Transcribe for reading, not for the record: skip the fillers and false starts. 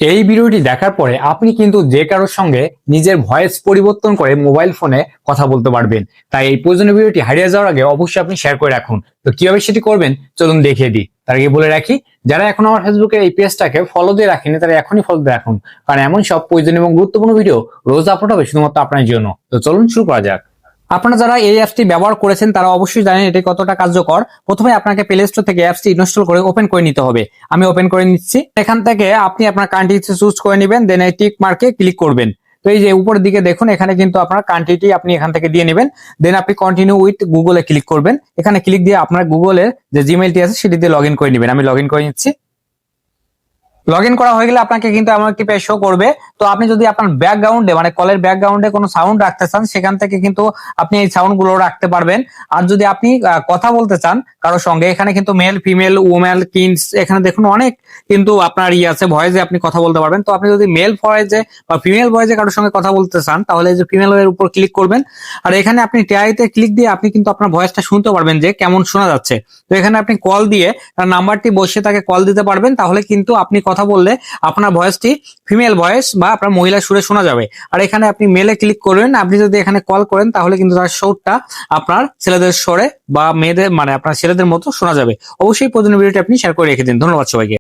এই ভিডিওটি দেখার পরে আপনি কিন্তু যে কারোর সঙ্গে নিজের ভয়েস পরিবর্তন করে মোবাইল ফোনে কথা বলতে পারবেন। তাই এই প্রয়োজনীয় ভিডিওটি হারিয়ে যাওয়ার আগে অবশ্যই আপনি শেয়ার করে রাখুন। তো কিভাবে সেটি করবেন চলুন দেখিয়ে দিই। তার আগে বলে রাখি, যারা এখন আমার ফেসবুকের এই পেজটাকে ফলো দিয়ে রাখেনি তারা এখনই ফলো দিয়ে রাখুন, কারণ এমন সব প্রয়োজনীয় এবং গুরুত্বপূর্ণ ভিডিও রোজ আপলোড হবে শুধুমাত্র আপনার জন্য। তো চলুন শুরু করা যাক। আপনারা যারা এই অ্যাপসটি ব্যবহার করেছেন তারা অবশ্যই জানেন এটি কতটা কার্যকর। প্রথমে আপনাকে প্লে স্টোর থেকে অ্যাপসটি ইনস্টল করে ওপেন করে নিতে হবে। আমি ওপেন করে নিচ্ছি। এখান থেকে আপনি আপনার কান্ট্রি চুজ করে নেবেন, দেন এই টিক মার্কে ক্লিক করবেন। তো এই যে উপরের দিকে দেখুন, এখানে কিন্তু আপনার কান্ট্রিটি আপনি এখান থেকে দিয়ে নেবেন। দেন আপনি কন্টিনিউ উইথ গুগলে ক্লিক করবেন। এখানে ক্লিক দিয়ে আপনার গুগলের যে জিমেইলটি আছে সেটি দিয়ে লগ ইন করে নেবেন। আমি লগ ইন করে নিচ্ছি। লগ ইন করা হয়ে গেলে আপনাকে কিন্তু এমন একটি পেজ শো করবে। তো আপনি যদি আপনার ব্যাকগ্রাউন্ডে মানে কলের ব্যাকগ্রাউন্ডে কোনো সাউন্ড রাখতে চান, সেখান থেকে কিন্তু আপনি এই সাউন্ড গুলো রাখতে পারবেন। আর যদি আপনি কথা বলতে চান কারোর সঙ্গে, এখানে কিন্তু মেল, ফিমেল, উমেল, কিডস, এখানে দেখুন অনেক কিন্তু আপনার আছে ভয়েসে আপনি কথা বলতে পারবেন। তো আপনি যদি মেল ভয়েসে বা ফিমেল ভয়েসে কারোর সঙ্গে কথা বলতে চান, তাহলে এই যে ফিমেল এর উপর ক্লিক করবেন। আর এখানে আপনি টিআইতে ক্লিক দিয়ে আপনি কিন্তু আপনার ভয়েসটা শুনতে পারবেন যে কেমন শোনা যাচ্ছে। তো এখানে আপনি কল দিয়ে তার নাম্বারটি বসিয়ে তাকে কল দিতে পারবেন। তাহলে কিন্তু আপনি কথা বললে আপনার ভয়েসটি ফিমেল ভয়েস বা আপনার মহিলা সুরে শোনা যাবে। আর এখানে আপনি মেলে ক্লিক করবেন। আপনি যদি এখানে কল করেন তাহলে কিন্তু তার সুরটা আপনার ছেলেদের স্বরে বা মেয়েদের মানে আপনার ছেলেদের মতো শোনা যাবে। অবশ্যই প্রয়োজনীয় ভিডিওটি আপনি শেয়ার করে রেখে দিন। ধন্যবাদ সবাইকে।